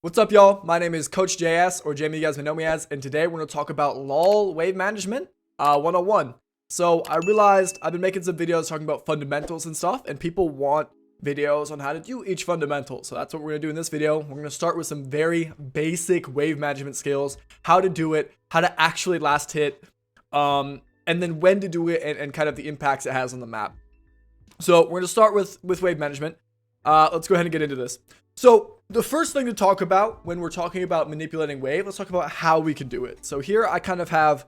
What's up, y'all? My name is Coach JS, or Jamie, you guys may know me as, and today we're going to talk about LoL wave management 101. So I realized I've been making some videos talking about fundamentals and stuff, and people want videos on how to do each fundamental. So that's what we're going to do in this video. We're going to start with some very basic wave management skills, how to do it, how to actually last hit, and then when to do it, and kind of the impacts it has on the map. So we're going to start with wave management. Let's go ahead and get into this. So the first thing to talk about when we're talking about manipulating wave, let's talk about how we can do it. So here I kind of have,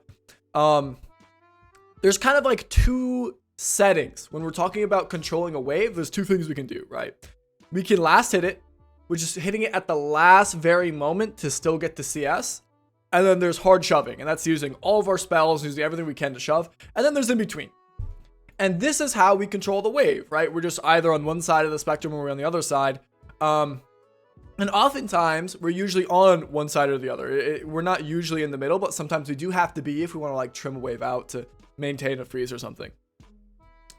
there's kind of like two settings. When we're talking about controlling a wave, there's two things we can do, right? We can last hit it, which is hitting it at the last very moment to still get the CS. And then there's hard shoving, and that's using all of our spells, using everything we can to shove. And then there's in between. And this is how we control the wave, right? We're just either on one side of the spectrum or we're on the other side. And oftentimes we're usually on one side or the other. We're not usually in the middle, but sometimes we do have to be if we want to like trim a wave out to maintain a freeze or something.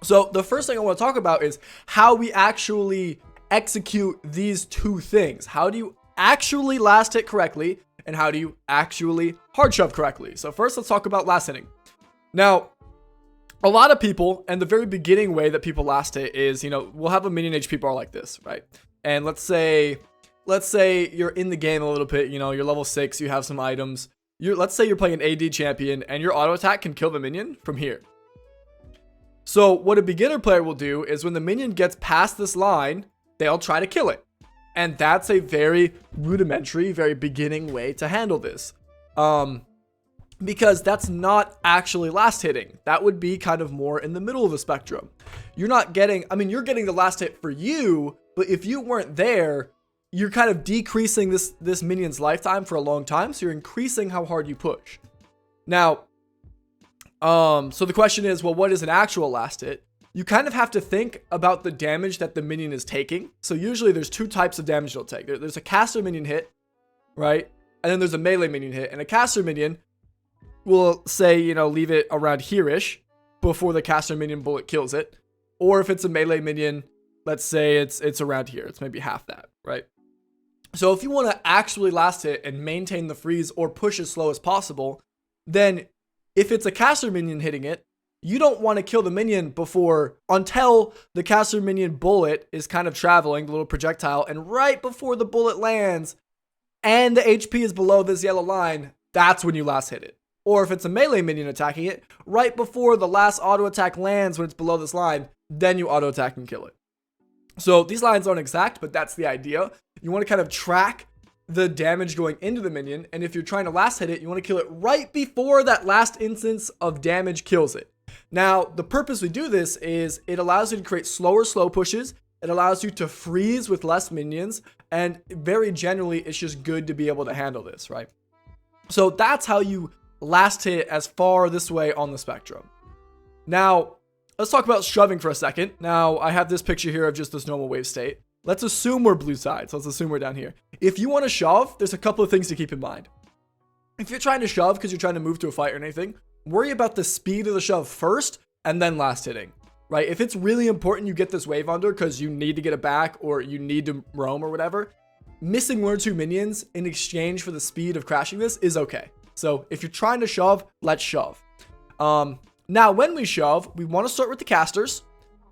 So the first thing I want to talk about is how we actually execute these two things. How do you actually last hit correctly, and how do you actually hard shove correctly? So first, let's talk about last hitting. Now, a lot of people, and the very beginning way that people last hit is, we'll have a minion HP bar like this, right? And let's say you're in the game a little bit, you're level 6, you have some items. Let's say you're playing an AD champion and your auto attack can kill the minion from here. So what a beginner player will do is when the minion gets past this line, they'll try to kill it. And that's a very rudimentary, very beginning way to handle this. Because that's not actually last hitting. That would be kind of more in the middle of the spectrum. You're getting the last hit for you, but if you weren't there, you're kind of decreasing this minion's lifetime for a long time, so you're increasing how hard you push. Now, so the question is, well, what is an actual last hit? You kind of have to think about the damage that the minion is taking. So usually there's two types of damage it'll take. There's a caster minion hit, right? And then there's a melee minion hit. And a caster minion will say, leave it around here-ish before the caster minion bullet kills it. Or if it's a melee minion, let's say it's around here. It's maybe half that, right? So if you want to actually last hit and maintain the freeze or push as slow as possible, then if it's a caster minion hitting it, you don't want to kill the minion until the caster minion bullet is kind of traveling, the little projectile, and right before the bullet lands and the HP is below this yellow line, that's when you last hit it. Or if it's a melee minion attacking it, right before the last auto attack lands when it's below this line, then you auto attack and kill it. So these lines aren't exact, but that's the idea. You want to kind of track the damage going into the minion, and if you're trying to last hit it, you want to kill it right before that last instance of damage kills it. Now, the purpose we do this is it allows you to create slow pushes. It allows you to freeze with less minions, and very generally, it's just good to be able to handle this, right? So that's how you last hit as far this way on the spectrum. Now, let's talk about shoving for a second. Now, I have this picture here of just this normal wave state. Let's assume we're blue side, so let's assume we're down here. If you want to shove, there's a couple of things to keep in mind. If you're trying to shove because you're trying to move to a fight or anything, worry about the speed of the shove first and then last hitting, right? If it's really important you get this wave under because you need to get it back or you need to roam or whatever, missing one or two minions in exchange for the speed of crashing this is okay. So if you're trying to shove, let's shove. Now, when we shove, we want to start with the casters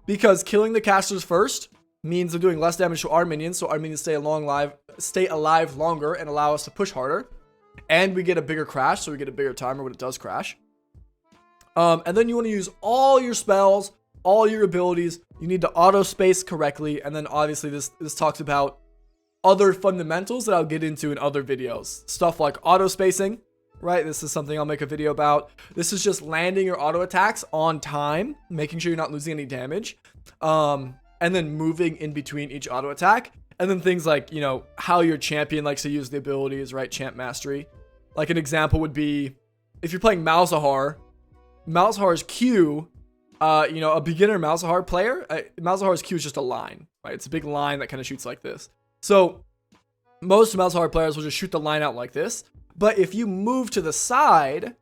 because killing the casters first means they're doing less damage to our minions, so our minions stay alive longer and allow us to push harder. And we get a bigger crash, so we get a bigger timer when it does crash. And then you want to use all your spells, all your abilities. You need to auto space correctly, and then obviously this talks about other fundamentals that I'll get into in other videos. Stuff like auto spacing, right? This is something I'll make a video about. This is just landing your auto attacks on time, making sure you're not losing any damage. And then moving in between each auto attack. And then things like, how your champion likes to use the abilities, right? Champ mastery. Like an example would be, if you're playing Malzahar's Q, a beginner Malzahar player, Malzahar's Q is just a line, right? It's a big line that kind of shoots like this. So most Malzahar players will just shoot the line out like this. But if you move to the side,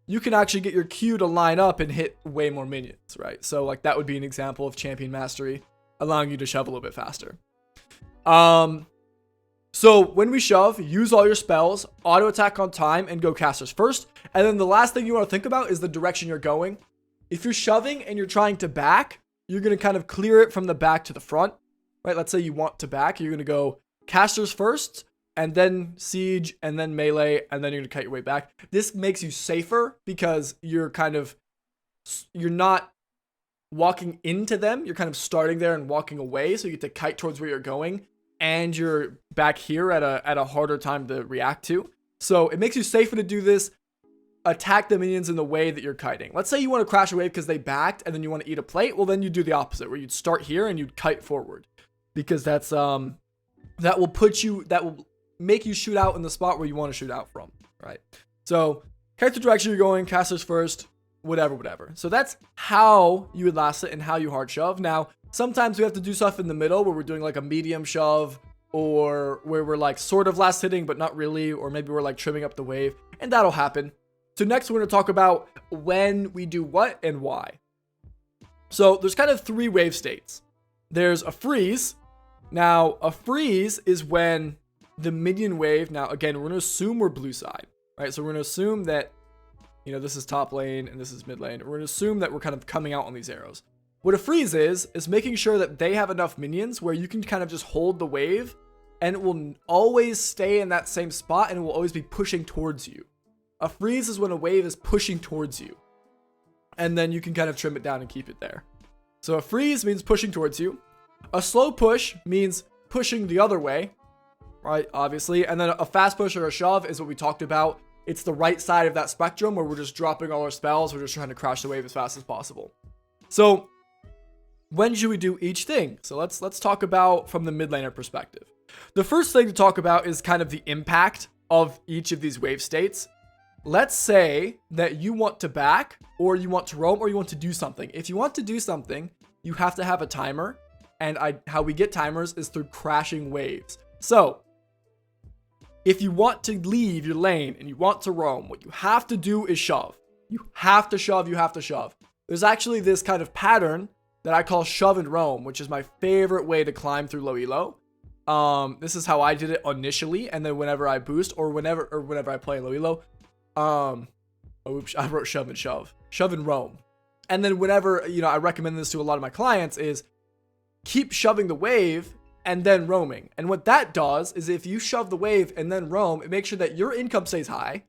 you can actually get your Q to line up and hit way more minions, right? So like that would be an example of champion mastery, allowing you to shove a little bit faster. So when we shove, use all your spells, auto attack on time, and go casters first. And then the last thing you want to think about is the direction you're going. If you're shoving and you're trying to back, you're going to kind of clear it from the back to the front, right? Let's say you want to back. You're going to go casters first, and then siege, and then melee, and then you're going to cut your way back. This makes you safer because you're not walking into them. You're kind of starting there and walking away, so you get to kite towards where you're going. And you're back here at a harder time to react to. So it makes you safer to do this. Attack the minions in the way that you're kiting. Let's say you want to crash a wave because they backed and then you want to eat a plate. Well, then you do the opposite where you'd start here and you'd kite forward, because that will make you shoot out in the spot where you want to shoot out from, right? So kite the direction you're going, casters first, whatever. So that's how you would last it and how you hard shove. Now, sometimes we have to do stuff in the middle where we're doing like a medium shove, or where we're like sort of last hitting, but not really, or maybe we're like trimming up the wave, and that'll happen. So next we're going to talk about when we do what and why. So there's kind of 3 wave states. There's a freeze. Now, a freeze is when the minion wave, now again, we're going to assume we're blue side, right? So we're going to assume that, this is top lane and this is mid lane. We're going to assume that we're kind of coming out on these arrows. What a freeze is making sure that they have enough minions where you can kind of just hold the wave and it will always stay in that same spot and it will always be pushing towards you. A freeze is when a wave is pushing towards you, and then you can kind of trim it down and keep it there. So a freeze means pushing towards you. A slow push means pushing the other way, right? Obviously. And then a fast push or a shove is what we talked about. It's the right side of that spectrum where we're just dropping all our spells. We're just trying to crash the wave as fast as possible. So when should we do each thing? So let's talk about from the mid laner perspective. The first thing to talk about is kind of the impact of each of these wave states. Let's say that you want to back, or you want to roam, or you want to do something. If you want to do something, you have to have a timer. And how we get timers is through crashing waves. So if you want to leave your lane and you want to roam, what you have to do is shove. You have to shove, you have to shove. There's actually this kind of pattern that I call shove and roam, which is my favorite way to climb through low elo. This is how I did it initially, and then whenever I boost or whenever I play low elo, oops, I wrote shove and roam. And then whenever, I recommend this to a lot of my clients is keep shoving the wave and then roaming. And what that does is if you shove the wave and then roam, it makes sure that your income stays high.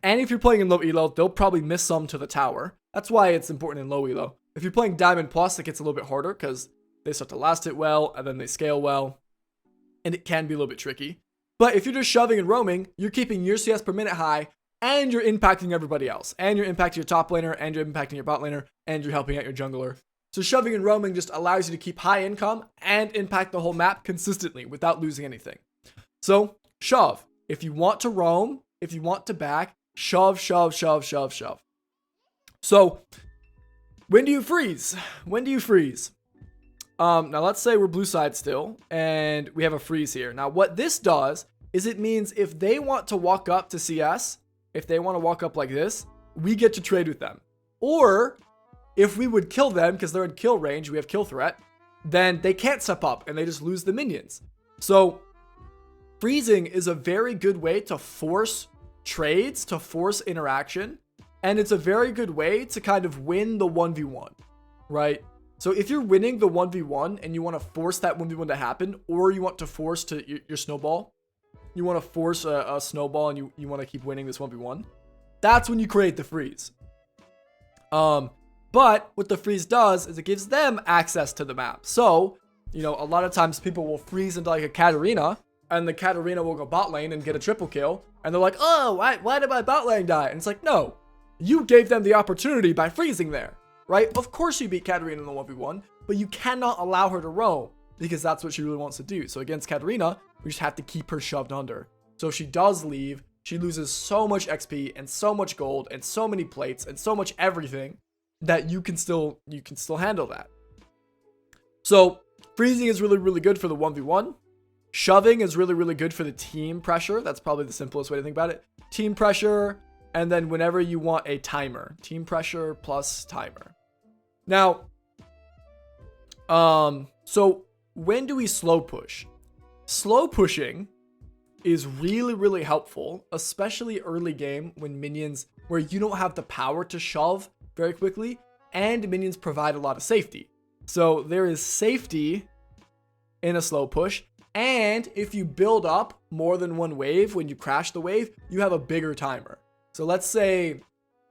And if you're playing in low elo, they'll probably miss some to the tower. That's why it's important in low elo. If you're playing diamond plus, it gets a little bit harder because they start to last it well and then they scale well. And it can be a little bit tricky. But if you're just shoving and roaming, you're keeping your CS per minute high, and you're impacting everybody else. And you're impacting your top laner, and you're impacting your bot laner, and you're helping out your jungler. So shoving and roaming just allows you to keep high income and impact the whole map consistently without losing anything. So shove. If you want to roam, if you want to back, shove. So when do you freeze? Now let's say we're blue side still, and we have a freeze here. Now what this does is it means if they want to walk up to CS, if they want to walk up like this, we get to trade with them. Or if we would kill them because they're in kill range, we have kill threat, then they can't step up and they just lose the minions. So freezing is a very good way to force trades, to force interaction. And it's a very good way to kind of win the 1v1, right? So if you're winning the 1v1 and you want to force that 1v1 to happen, or you want to force your snowball, you want to force a snowball and you want to keep winning this 1v1, that's when you create the freeze. But what the freeze does is it gives them access to the map. So, a lot of times people will freeze into like a Katarina, and the Katarina will go bot lane and get a triple kill. And they're like, oh, why did my bot lane die? And it's like, no, you gave them the opportunity by freezing there, right? Of course you beat Katarina in the 1v1, but you cannot allow her to roam because that's what she really wants to do. So against Katarina, we just have to keep her shoved under. So if she does leave, she loses so much XP and so much gold and so many plates and so much everything that you can still handle that. So freezing is really, really good for the 1v1. Shoving is really, really good for the team pressure. That's probably the simplest way to think about it. Team pressure, and then whenever you want a timer. Team pressure plus timer. Now, so when do we slow push? Slow pushing is really, really helpful, especially early game when minions, where you don't have the power to shove very quickly, and minions provide a lot of safety. So there is safety in a slow push, and if you build up more than one wave when you crash the wave, you have a bigger timer. So let's say,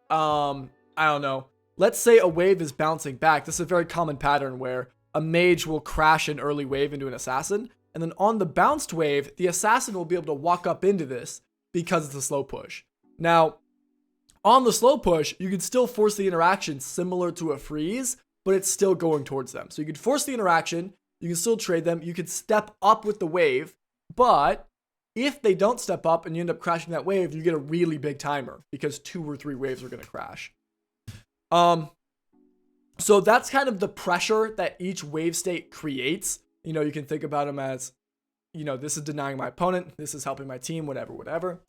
I don't know, let's say a wave is bouncing back. This is a very common pattern where a mage will crash an early wave into an assassin, and then on the bounced wave, the assassin will be able to walk up into this because it's a slow push. Now, on the slow push, you can still force the interaction similar to a freeze, but it's still going towards them. So you can force the interaction, you can still trade them, you can step up with the wave, but if they don't step up and you end up crashing that wave, you get a really big timer because 2 or 3 waves are going to crash. So that's kind of the pressure that each wave state creates. You know, you can think about them as, you know, this is denying my opponent, this is helping my team, whatever.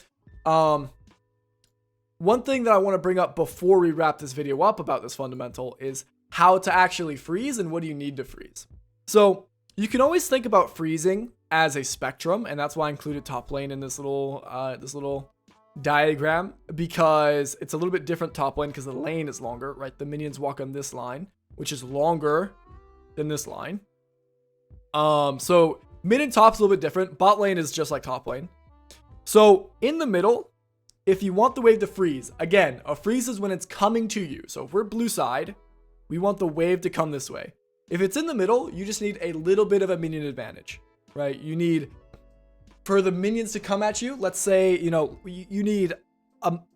One thing that I want to bring up before we wrap this video up about this fundamental is how to actually freeze and what do you need to freeze. So you can always think about freezing as a spectrum, and that's why I included top lane in this little diagram, because it's a little bit different top lane because the lane is longer, right? The minions walk on this line, which is longer than this line. So mid and top's a little bit different. Bot lane is just like top lane. So in the middle, if you want the wave to freeze, again, a freeze is when it's coming to you. So if we're blue side, we want the wave to come this way. If it's in the middle, you just need a little bit of a minion advantage, right? You need, for the minions to come at you, let's say, you know, you need,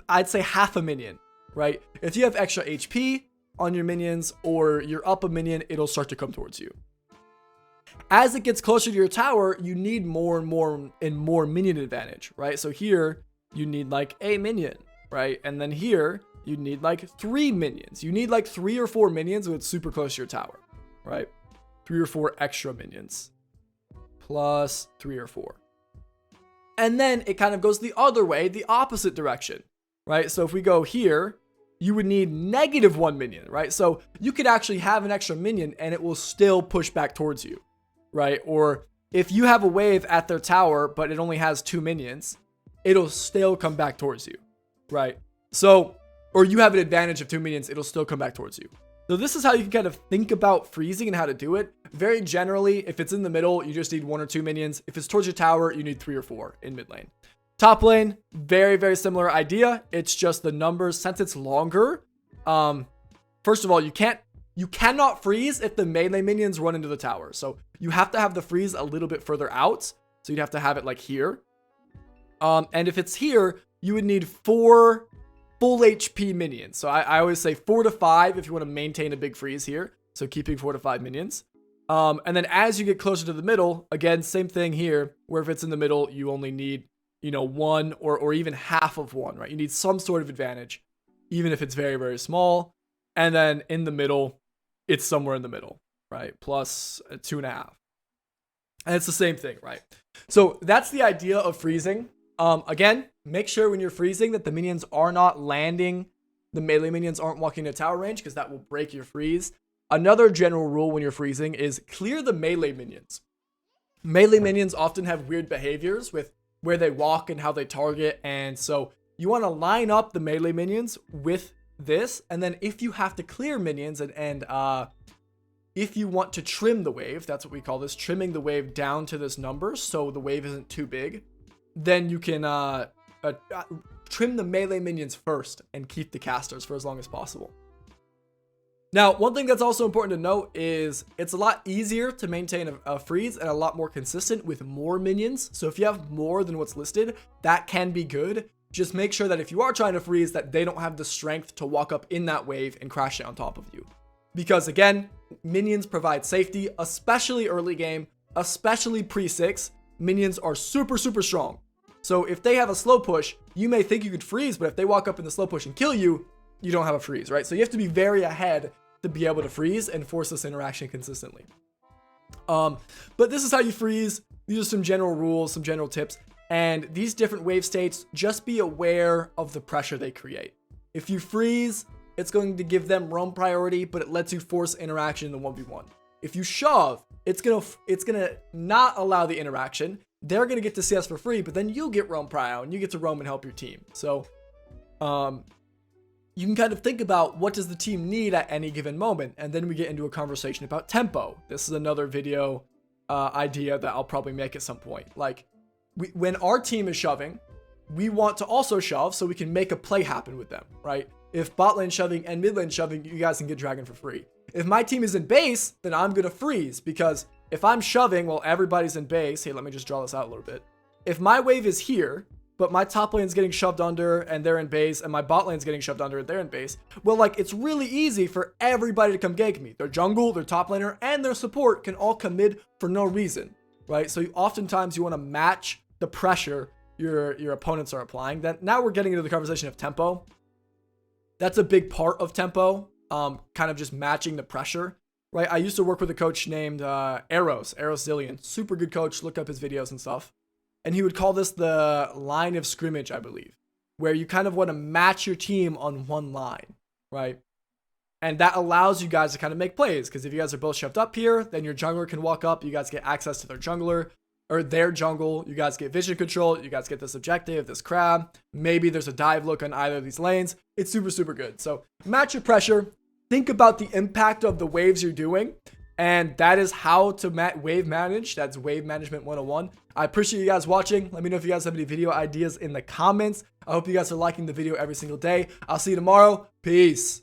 I'd say half a minion, right? If you have extra HP on your minions or you're up a minion, it'll start to come towards you. As it gets closer to your tower, you need more and more minion advantage, right? So here, you need like a minion, right? And then here, you need like 3 minions. You need like 3 or 4 minions when it's super close to your tower, right? 3 or 4 extra minions plus 3 or 4. And then it kind of goes the other way, the opposite direction, right? So if we go here, you would need -1 minion, right? So you could actually have an extra minion and it will still push back towards you, right? Or if you have a wave at their tower, but it only has 2 minions, it'll still come back towards you, right? So, or you have an advantage of 2 minions, it'll still come back towards you. So this is how you can kind of think about freezing and how to do it. Very generally, if it's in the middle, you just need 1 or 2 minions. If it's towards your tower, you need 3 or 4 in mid lane. Top lane, very, very similar idea. It's just the numbers, since it's longer. First of all, you cannot freeze if the melee minions run into the tower. So you have to have the freeze a little bit further out. So you'd have to have it like here. And if it's here, you would need 4 full HP minions. So I always say 4 to 5 if you want to maintain a big freeze here. So keeping 4 to 5 minions. And then as you get closer to the middle, again, same thing here, where if it's in the middle, you only need, you know, 1 or even half of 1, right? You need some sort of advantage, even if it's very, very small. And then in the middle, it's somewhere in the middle, right? Plus 2.5. And it's the same thing, right? So that's the idea of freezing. Again, make sure when you're freezing that the minions are not landing. The melee minions aren't walking to tower range because that will break your freeze. Another general rule when you're freezing is clear the melee minions. Melee minions often have weird behaviors with where they walk and how they target. And so you want to line up the melee minions with this. And then if you have to clear minions and if you want to trim the wave, that's what we call this, trimming the wave down to this number so the wave isn't too big, then you can trim the melee minions first and keep the casters for as long as possible. Now, one thing that's also important to note is it's a lot easier to maintain a freeze and a lot more consistent with more minions. So if you have more than what's listed, that can be good. Just make sure that if you are trying to freeze, that they don't have the strength to walk up in that wave and crash it on top of you. Because again, minions provide safety, especially early game, especially pre-6. Minions are super, super strong. So if they have a slow push, you may think you could freeze, but if they walk up in the slow push and kill you, you don't have a freeze, right? So you have to be very ahead to be able to freeze and force this interaction consistently. But this is how you freeze. These are some general rules, some general tips. And these different wave states, just be aware of the pressure they create. If you freeze, it's going to give them roam priority, but it lets you force interaction in the 1v1. If you shove, it's gonna not allow the interaction. they're going to get to CS for free, but then you'll get roam prio and you get to roam and help your team. So you can kind of think about what does the team need at any given moment. And then we get into a conversation about tempo. This is another video idea that I'll probably make at some point. Like when our team is shoving, we want to also shove so we can make a play happen with them, right? If bot lane shoving and mid lane shoving, you guys can get dragon for free. If my team is in base, then I'm going to freeze, because if I'm shoving while everybody's in base, hey, let me just draw this out a little bit. If my wave is here, but my top lane's getting shoved under and they're in base, and my bot lane's getting shoved under and they're in base, well, like, it's really easy for everybody to come gank me. Their jungle, their top laner, and their support can all come mid for no reason, right? So oftentimes you want to match the pressure your opponents are applying. Then now we're getting into the conversation of tempo. That's a big part of tempo, kind of just matching the pressure, right? I used to work with a coach named Eros Zillion, super good coach. Look up his videos and stuff. And he would call this the line of scrimmage, I believe, where you kind of want to match your team on one line, right? And that allows you guys to kind of make plays, because if you guys are both shoved up here, then your jungler can walk up, you guys get access to their jungler, or their jungle, you guys get vision control, you guys get this objective, this crab, maybe there's a dive look on either of these lanes. It's super, super good. So match your pressure, think about the impact of the waves you're doing, and that is how to wave manage. That's wave management 101. I appreciate you guys watching. Let me know if you guys have any video ideas in the comments. I hope you guys are liking the video every single day. I'll see you tomorrow. Peace.